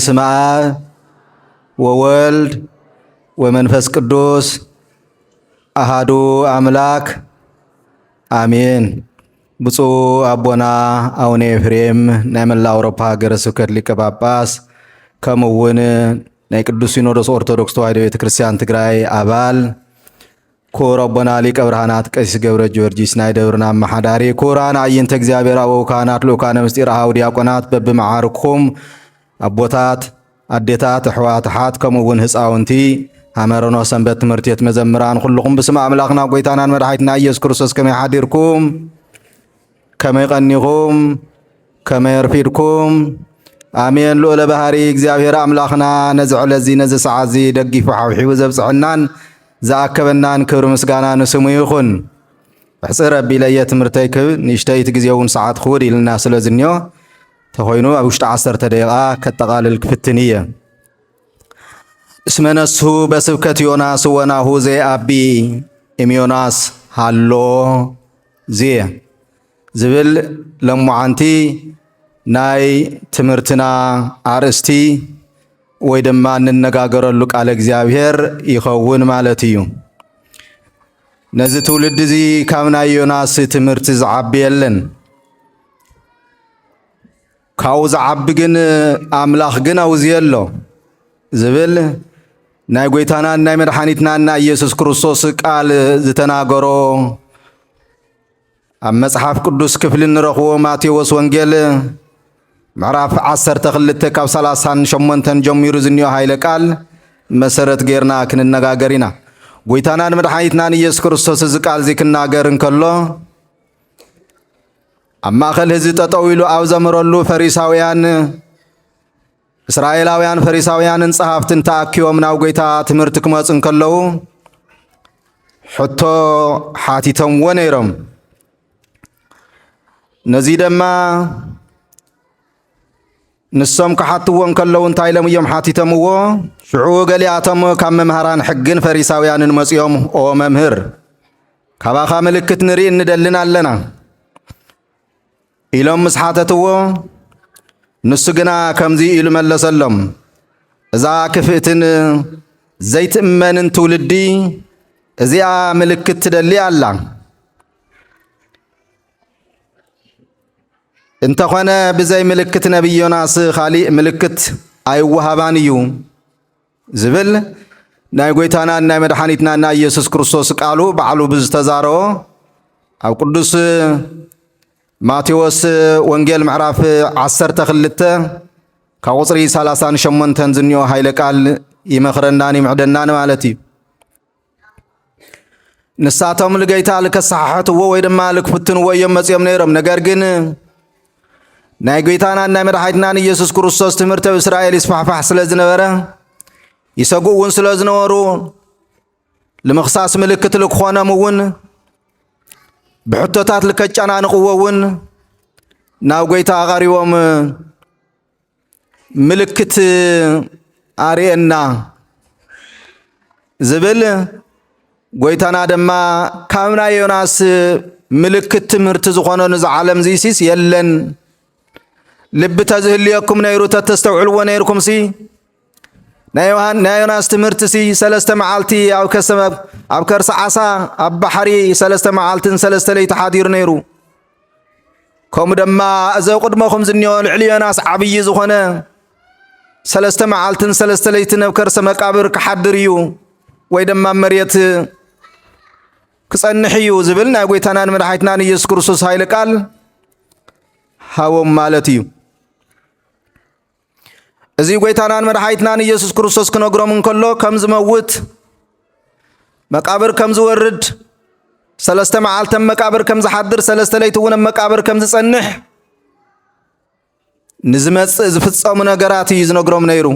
በስመ አብ ወወልድ ወመንፈስ ቅዱስ አሃዱ አምላክ አሜን። ብፁዕ አቦና አቡነ ኤፍሬም ናይ መላእ አውሮፓ ሀገረ ስብከት ሊቀ ጳጳስ ከምኡውን ናይ ቅዱስ ሲኖዶስ ኦርቶዶክስ ተዋሕዶ ቤተክርስቲያን ትግራይ አባል ክቡር አቦና ሊቀ ብርሃናት ቀሲስ ገብረ ጊዮርጊስ ናይ ደብርና አመሓዳሪ ክቡራን አዕይንተ እግዚአብሔር አበው ካህናት ልኡካነ ምስጢር አኀው ዲያቆናት በብመዓርኩም አቦታት አዴታት አሕዋትሓት ከምኡውን ህፃውንቲ አመረኖ ሰንበት ትምህርት ቤት መዘምራን ኩልኩም ብስመ አምላክና ጎይታናን መድኃኒትና ኢየሱስ ክርስቶስ ከመይ ሓዲርኩም ከመይ ቀኒኹም ከመይ ረፊድኩም አሜን። ልዑለ ባህሪ እግዚአብሔር አምላክና ነዚ ዕለት እዚ ነዚ ሰዓት እዚ ደጊፉ ሓውሒቡ ዘብፅሐናን ዝኣከበናን ክብሪ ምስጋና ንስሙ ይኹን። ሕፅር ኣቢለየ ትምህርተይ ክብ ንእሽተይቲ ግዜ እውን ሰዓት ክውድ ኢልና ስለ ዝኒኦ ተኾይኑ ኣብ ውሽጢ 10 ደቂቓ ከጠቓልል ክፍትን እየ። እስመ ነስሑ በስብከት ዮናስ ወናሁ ዘይአቢ እምዮናስ ሃሎ ዝየ ዝብል ለሙዓንቲ ናይ ትምህርትና አርእስቲ ወይ ድማ እንነጋገረሉ ቃለ እግዚአብሔር ይኸውን ማለት እዩ። ነዚ ትውልድ እዚ ካብ ናይ ዮናስ ትምህርቲ ዝዓቢ የለን። ካብኡ ዝዓቢ ግን ኣምላኽ ግን ኣውዝየሎ ዝብል ናይ ጎይታናን ናይ መድኃኒትናን ናይ ኢየሱስ ክርስቶስ ቃል ዝተናገሮ ኣብ መጽሓፍ ቅዱስ ክፍሊ ንረኽቦ ማቴዎስ ወንጌል ምዕራፍ 12 ካብ 38 ጀሚሩ ዝኒኦ ሃይለ ቃል መሰረት ጌርና ክንነጋገር ኢና። ጎይታናን መድኃኒትናን ኢየሱስ ክርስቶስ እዚ ቃል እዚ ክናገር እንከሎ ኣብ ማእኸል ህዝቢ ጠጠው ኢሉ ኣብ ዘምረሉ ፈሪሳውያን እስራኤላውያን ፈሪሳውያንን ጸሓፍትን ተኣኪቦም ናብ ጎይታ ትምህርቲ ክመፁ እንከለዉ ሕቶ ሓቲቶምዎ ነይሮም። ነዚ ድማ ንሶም ክሓትዎ እንከለዉ እንታይ ኢሎም እዮም ሓቲቶምዎ? ሽዑ ገሊኣቶም ካብ መምሃራን ሕግን ፈሪሳውያንን መፂኦም ኦ መምህር ካባኻ ምልክት ንርኢ እንደልን ኣለና ኢሎም ምስ ሓተትዎ ንሱ ግና ከምዚ ኢሉ መለሰሎም እዛ ክፍእትን ዘይትእመንን ትውልዲ እዚኣ ምልክት ትደሊ ኣላ። እንተኾነ ብዘይ ምልክት ነቢይ ዮናስ ካሊእ ምልክት ኣይወሃባን እዩ ዝብል ናይ ጎይታናን ናይ መድኃኒትናን ናይ ኢየሱስ ክርስቶስ ቃሉ ባዕሉ ብዝተዛረቦ ኣብ ቅዱስ ማቴዎስ ወንጌል ምዕራፍ 12 ካብ ቁፅሪ 38 ዝኒኦ ሃይለ ቃል ይመኽረናን ይምዕደናን ማለት እዩ። ንሳቶም ልጌታ ልከሰሓሕትዎ ወይ ድማ ልክፍትንዎ እዮም መፅኦም ነይሮም። ነገር ግን ናይ ጎይታናን ናይ መድኃኒትናን ኢየሱስ ክርስቶስ ትምህርቲ ኣብ እስራኤል ይስፋሕፋሕ ስለ ዝነበረ ይሰጉእ እውን ስለ ዝነበሩ ልምኽሳስ ምልክት ልክኾኖም እውን ብሕቶታት ልከጨናንቕዎ እውን ናብ ጎይታ ቀሪቦም ምልክት ኣርየና ዝብል ጎይታና ድማ ካብ ናይ ዮናስ ምልክት ትምህርቲ ዝኾነ ንዝዓለም ዚሲስ የለን ልቢ ተዝህልየኩም ነይሩ ተተስተውዕልዎ ነይርኩም ሲ ናይ ዮናስ ትምህርቲ ሲ 3 መዓልቲ ኣብ ከርሲ ዓሳ ኣብ ባሕሪ 3 መዓልትን 3 ለይቲ ሓዲሩ ነይሩ። ከምኡ ድማ እዚ ቅድመኹም ዝኒኦ ልዕሊ ዮናስ ዓብይ ዝኾነ 3 መዓልትን 3 ለይትን ኣብ ከርሲ መቃብር ክሓድር እዩ ወይ ድማ መሬት ክጸንሕ እዩ ዝብል ናይ ጎይታናን መድኃኒትናን ኢየሱስ ክርስቶስ ሃይለ ቃል ሃቦም ማለት እዩ። እዚ ጎይታናን መድኃኒትናን ኢየሱስ ክርስቶስ ክነግሮም እንከሎ ከም ዝመውት መቃብር ከም ዝወርድ 3 መዓልተ መቃብር ከም ዝሓድር 3 ለይቲ እውን መቃብር ከም ዝጸንሕ ንዝመጽእ ዝፍጸሙ ነገራት እዩ ዝነግሮም ነይሩ።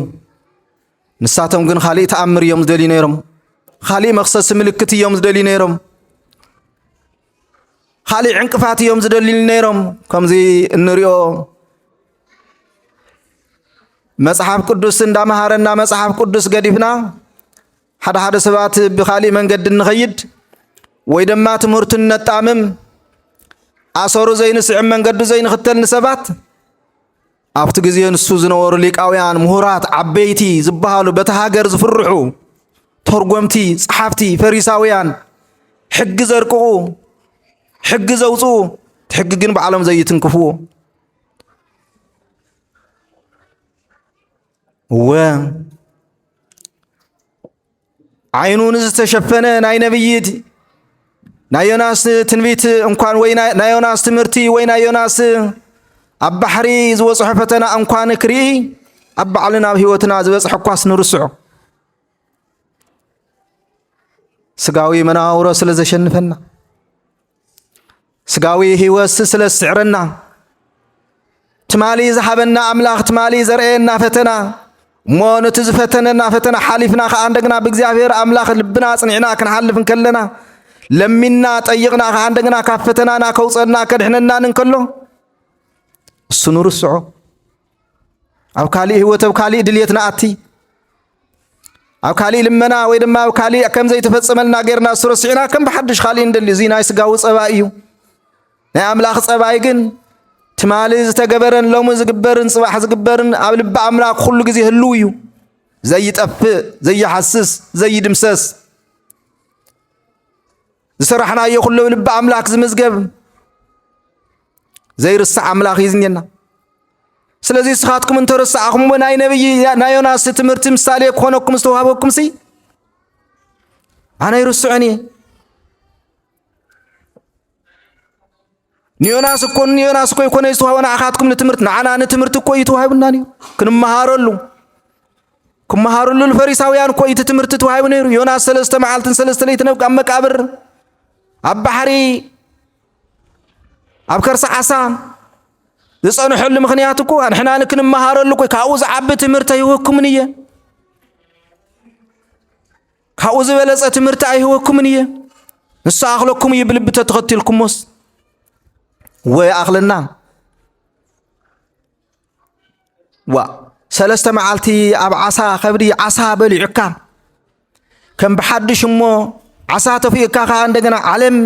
ንሳቶም ግን ካሊእ ተኣምር እዮም ዝደልዩ ነይሮም። ካሊእ መኽሰሲ ምልክት እዮም ዝደልዩ ነይሮም። ካሊእ ዕንቅፋት እዮም ዝደልዩ ነይሮም። ከምዚ እንሪኦ መጽሐፍ ቅዱስ እንዳመሃረና መጽሐፍ ቅዱስ ገዲፍና ሓደ ሰባት ብኻሊእ መንገዲ ንኸይድ ወይ ድማ ትምህርቱን ነጣምም ኣሰሩ ዘይንስዕ መንገዲ ዘይንኽተል ንሰባት ኣብቲ ግዜ ንሱ ዝነበሩ ሊቃውያን ምሁራት ዓበይቲ ዝበሃሉ በቲ ሃገር ዝፍርሑ ተርጎምቲ ጸሓፍቲ ፈሪሳውያን ሕጊ ዘርቅቑ ሕጊ ዘውፅኡ ሕጊ ግን በዓሎም ዘይትንክፍዎ ዓይኑን ዝተሸፈነ ናይ ነብይት ናይ ዮናስ ትንቢት እንኳን ወይ ናይ ዮናስ ትምህርቲ ወይ ናይ ዮናስ ኣብ ባሕሪ ዝወጽሖ ፈተና እንኳን ክርኢ ኣብ ባዕልና ኣብ ህይወትና ዝበጽሖ ኳስ ንርስዖ ስጋዊ መናውሮ ስለ ዘሸንፈና ስጋዊ ህይወት ስለ ዝስዕረና ትማሊ ዝሃበና ኣምላኽ ትማሊ ዘርአየና ፈተና እሞ ነቲ ዝፈተነና ፈተና ሓሊፍና ከዓ እንደገና ብእግዚአብሔር ኣምላኽ ልብና ጽኒዕና ክንሓልፍ እንከለና ለሚና ጠይቕና ከዓ እንደገና ካብ ፈተናና ከውፀና ከድሕነና እንከሎ እሱ ንርስዖ ኣብ ካሊእ ህይወት ኣብ ካሊእ ድልየትና ኣቲ ኣብ ካሊእ ልመና ወይ ድማ ኣብ ካሊእ ከም ዘይተፈጸመልና ጌርና ስረስዕና ከም ብሓድሽ ካሊእ እንደሊ እዚ ናይ ስጋዊ ጸባይ እዩ ናይ ኣምላኽ ጸባይ ግን ትማሊ ዝተገበረን ሎሚ ዝግበርን ጽባሕ ዝግበርን ኣብ ልቢ ኣምላኽ ኩሉ ግዜ ህልው እዩ ዘይጠፍእ ዘይሐስስ ዘይድምሰስ ዝሰራሕናዮ ኩሉ ልቢ ኣምላኽ ዝምዝገብ ዘይርስዕ ኣምላኽ ይዝኘና ስለዚ ስኻትኩም እንተረሳዕኹም ናይ ነብይ ናይ ዮናስ ትምህርቲ ምሳሌ ክኾነኩም ዝተዋሃበኩም ሲ ኣነ ይርስዑኒ ኒዮናስ እኮ ይኮነ ዝተዋሃበና ኣኻትኩም ንትምህርት ንዓና ንትምህርት እኮ ይተዋሂብና ነይሩ ክመሃረሉ ፈሪሳውያን እኮ እቲ ትምህርቲ ተዋሂቡ ነይሩ ዮናስ 3 መዓልትን 3 ለይትን ኣብ መቃብር ኣብ ባሕሪ ኣብ ከርሰ ዓሳ ዝጸንሐሉ ምኽንያት እኮ ንሕና ክንመሃረሉ እኮ ካብኡ ዝዓቢ ትምህርቲ ኣይህወኩምን እየ ካብኡ ዝበለጸ ትምህርቲ ኣይህወኩምን እየ ንሱ ኣኽለኩም እዩ ብልቢ ተተኸቲልኩሞስ ወይ ኣኽለና ሰለስተ መዓልቲ ኣብ ዓሳ ከብዲ ዓሳ በሊዑካ ከም ብሓድሽ እሞ ዓሳ ተፊእካ ከዓ እንደገና ዓለም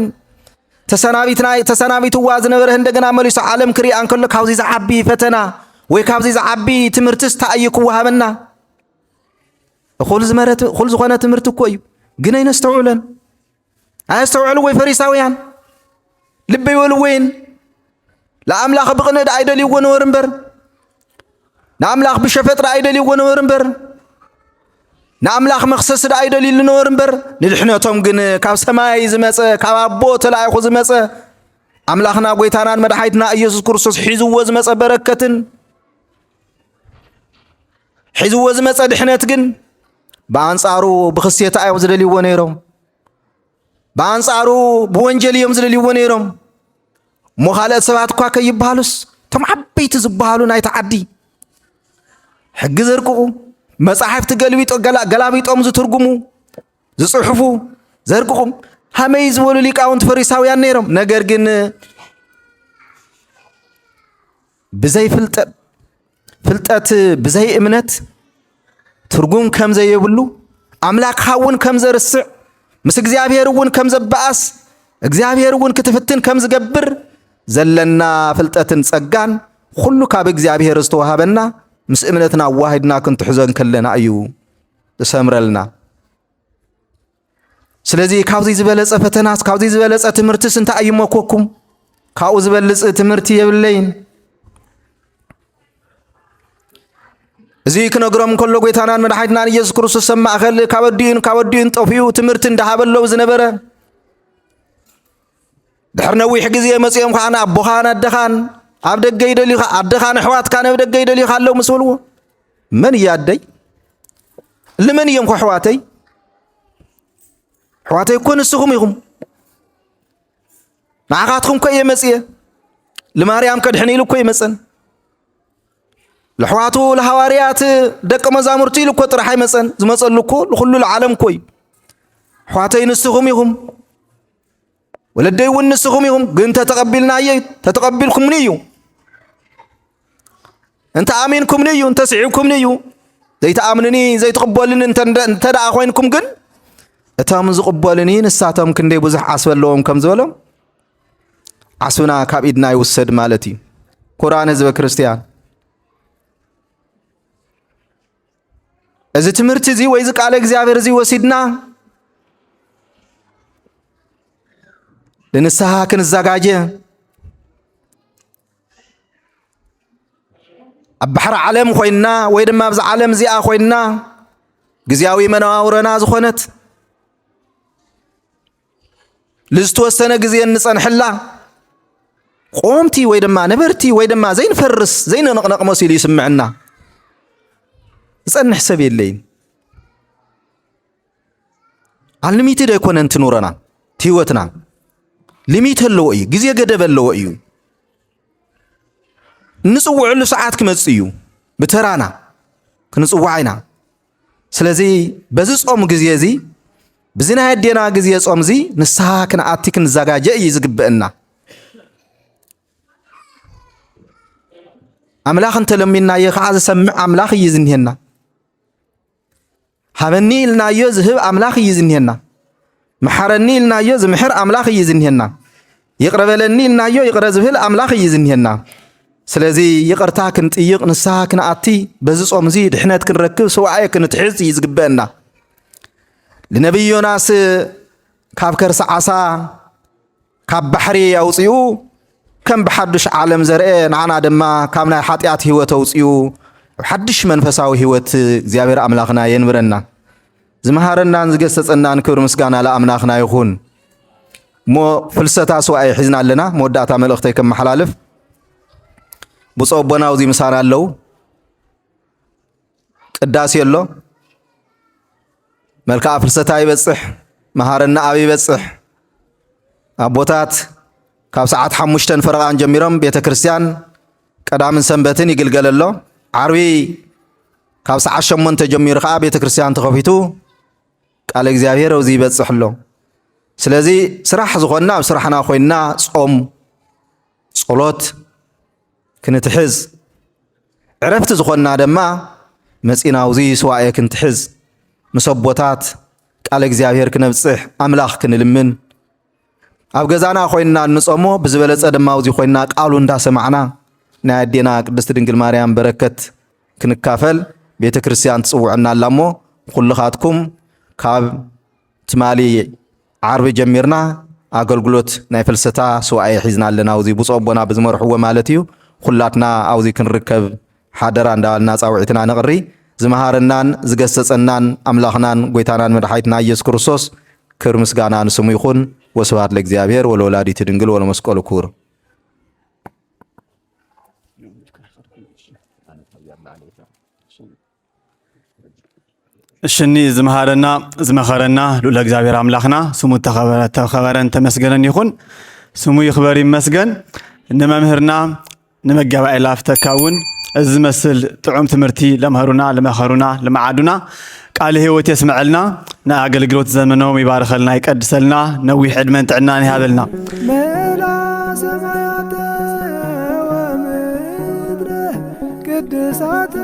ተሰናቢትዋ ዝነበረ እንደገና መሊሱ ዓለም ክሪኣ እንከሎ ካብዚ ዝዓቢ ፈተና ወይ ካብዚ ዝዓቢ ትምህርትስ እንታይ እዩ ክወሃበና እኹል ዝኾነ ትምህርቲ እኮ እዩ ግን ኣየስተውዕሉ ወይ ፈሪሳውያን ልበ ይበልወይን ለአምላኽ ብቕንዕ አይደልይዎ ነበሩ እምበር ለአምላኽ ብሸፈጥ አይደልይዎ ነበሩ እምበር ለአምላኽ መኽሰስ አይደልይሉ ነበሩ እምበር ንድሕነቶም ግን ካብ ሰማይ ዝመጸ ካብ ኣቦ ተላኢኹ ዝመጸ ኣምላኽና ጎይታናን መድሓኒትና ኢየሱስ ክርስቶስ ሒዝዎ ዝመጸ በረከትን ሒዝዎ ዝመጸ ድሕነት ግን በአንጻሩ ብኽስየታ እዮም ዝደልይዎ ነይሮም በአንጻሩ ብወንጀል እዮም ዝደልይዎ ነይሮም ሞኻልአት ሰባት እኳ ከይበሃሉስ ቶም ዓበይቲ ዝበሃሉ ናይ ተዓዲ ሕጊ ዘርቅቑ መጻሕፍቲ ገላቢጦም ዝትርጉሙ ዝጽሑፉ ዘርቅቑ ሃመይ ዝበሉ ሊቃውንት ፈሪሳውያን ነይሮም ነገር ግን ብዘይ ፍልጠት ብዘይ እምነት ትርጉም ከም ዘይብሉ ኣምላክ እውን ከም ዘርስዕ ምስ እግዚአብሔር እውን ከም ዘበኣስ እግዚአብሔር እውን ክትፍትን ከም ዝገብር ዘለና ፍልጠትን ጸጋን ሁሉ ካብ እግዚአብሔር ዝተዋሃበና ምስ እምነትና ዋሂድና ክንትሕዘን ከለና እዩ ተሰምረልና ስለዚ ካብዚ ዝበለጸ ፈተናስ ካብዚ ዝበለጸ ትምህርትስ እንታይ እዩ መኮኩም ካብኡ ዝበልጽ ትምህርቲ የብለይን እዚ ክነግሮም ከሎ ጎይታናን መድሓኒትናን ኢየሱስ ክርስቶስ ኣብ ማእኸል ካብ ኣዲኡን ጠፊኡ ትምህርቲ እንዳሃበለው ዝነበረ ድሕሪ ነዊሕ ግዜ መጺኦም ከዓ ኣቦኻን ኣደኻን ኣብ ደገ ይደልዩኻ ኣደኻን ኣሕዋትካን ኣብ ደገ ይደልዩኻ ኣለው ምስ በልዎ መን እያ ኣደይ ለመን እዮም ኣሕዋተይ እኮ ንስኹም ኢኹም ንዓኻትኩም እኮ እየ መጽየ ለማርያም ከድሕን ኢሉ እኮ ይመጸን ለሕዋቱ ለሐዋርያት ደቀ መዛሙርቱ ኢሉ እኮ ጥራሕ ይመጸን ዝመጸሉ እኮ ለኹሉ ለዓለም እኮ እዩ ኣሕዋተይ ንስኹም ኢኹም ወለደይ እውን ንስኹም ኢኹም ግን ተተቐቢልናየ ተተቐቢልኩምኒ እዩ እንተ ኣሚንኩምኒ እዩ እንተ ስዒብኩምኒ እዩ ዘይተኣምንኒ ዘይተቐበልኒ እንተደኣ ኮይንኩም ግን እቶም ዝቕበልኒ ንሳቶም ክንደይ ብዙሕ ዓስቢ ኣለዎም ከም ዝበሎም ዓስብና ካብ ኢድና ይውሰድ ማለት እዩ ኩራን ህዝበ ክርስቲያን እዚ ትምህርቲ እዚ ወይ እዚ ቃል እግዚአብሔር እዚ ወሲድና ለንስሐ ክንዘጋጀ ኣብ ባሕሪ ዓለም ኮይና ወይ ድማ ኣብዚ ዓለም እዚኣ ኮይና ግዚያዊ መነባብሮና ዝኾነት ልዝተወሰነ ግዜ እንፀንሕላ ቆምቲ ወይ ድማ ነበርቲ ወይ ድማ ዘይንፈርስ ዘይንነቕነቕ መሲሉ ይስምዐና ዝፀንሕ ሰብ የለይን አንሊሚትድ ኣይኮነን ትኑረና ህይወትና ሊሚት ኣለዎ እዩ ግዜ ገደብ ኣለዎ እዩ ንጽውዕሉ ሰዓት ክመጽ እዩ ብተራና ክንጽዋዕ ኢና ስለዚ በዚ ጾም ግዜ እዚ ብዝና ያደና ግዜ ጾም እዚ ንስሐ ክንኣቲ ክንዘጋጀ እዩ ዝግበአና አምላኽ እንተለሚናዮ ከዓ ዝሰምዕ አምላኽ እዩ ዝንሄና ሃበኒ ኢልናዮ ዝህብ አምላኽ እዩ ዝንሄና መሐረኒ ኢልናዮ ዝምሕር አምላኽ እዩ ዝንሄና ይቅረበለኒ ኢልናዮ ይቅረ ዝብል አምላኽ እዩ ዝንሄና ስለዚ ይቅርታ ክንጥይቅ ንስሐ ክንኣቲ በዚ ጾም እዚ ድሕነት ክንረክብ ሰውዓየ ክንትሕዝ እዩ ዝግበአና ለነቢይ ዮናስ ካብ ከርሲ ዓሳ ካብ ባሕሪ ኣውፅኡ ከም ብሓድሽ ዓለም ዘርአ ንዓና ድማ ካብ ናይ ሓጢአት ህይወት ኣውፅኡ ሓድሽ መንፈሳዊ ህይወት እግዚአብሔር አምላኽና የንብረና ዝመሃረናን ዝገሰጸናን ክብር ምስጋና ለአምላኽና ይኹን ሞ ፍልሰታ ሰውዓየ ሒዝና ኣለና መወዳእታ መልእኽተይ ከመሓላልፍ ብፁዕ ኣቦና ኣብዚ ምሳና ኣለው ቅዳሴ ኣሎ መልክዓ ፍልሰታ ይበጽሕ መሃረና ኣብ ይበጽሕ ኣቦታት ካብ ሰዓት 5 ፈረቓን ጀሚሮም ቤተ ክርስቲያን ቀዳምን ሰንበትን ይግልገል ኣሎ ዓርቢ ካብ ሰዓት 8 ጀሚሩ ከዓ ቤተ ክርስቲያን ተኸፊቱ ቃል እግዚአብሔር ኣብዚ ይበጽሕ ኣሎ ስለዚ ስራሕ ዝኾንና ኣብ ስራሕና ኮይንና ጾም ጸሎት ክንትሕዝ ዕረፍቲ ዝኾንና ድማ መጺና ኣብዚ ሰዋየ ክንትሕዝ ምሰቦታት ቃል እግዚአብሔር ክነብጽሕ አምላኽ ክንልምን ኣብ ገዛና ኮይንና ንጾሞ ብዝበለጸ ድማ ኣብዚ ኮይንና ቃሉ እንዳሰማዕና ናይ ኣዴና ቅድስት ድንግል ማርያም በረከት ክንካፈል ቤተ ክርስቲያን ትጽውዕና ኣላሞ ኩልኻትኩም ካብ ትማሊ ዓርቢ ጀሚርና ኣገልግሎት ናይ ፍልሰታ ሰዋየ ሒዝና ኣለና ኣብዚ ብፁዕ ኣቦና ብዝመርሕዎ ማለት እዩ ኩላትና ኣብዚ ክንርከብ ሓደራ እንዳባልና ጻውዒትና ነቕሪ ዝመሃረናን ዝገሰጸናን አምላኽናን ጎይታናን መድሓይትና ኢየሱስ ክርስቶስ ክብር ምስጋና ንስሙ ይኹን ወስብሐት ለእግዚአብሔር ወለወላዲቱ ድንግል ወለመስቀሉ ክቡር እሽኒ ዝመሃረና ዝመኸረና ልዑል እግዚአብሔር አምላኽና ስሙ ተኸበረን ተመስገነን ይኹን ስሙ ይኽበር ይመስገን ንመምህርና ንመጋባኤ ላፍተካውን እዚ መስል ጥዑም ትምህርቲ ለመኸሩና ለመኸሩና ለመዓዱና ቃል ህይወት የስምዐልና ንኣገልግሎት ዘመኖም ይባርከልና ይቀድሰልና ነዊሕ ዕድመን ጥዕናን ይሃበልና ቅድሳት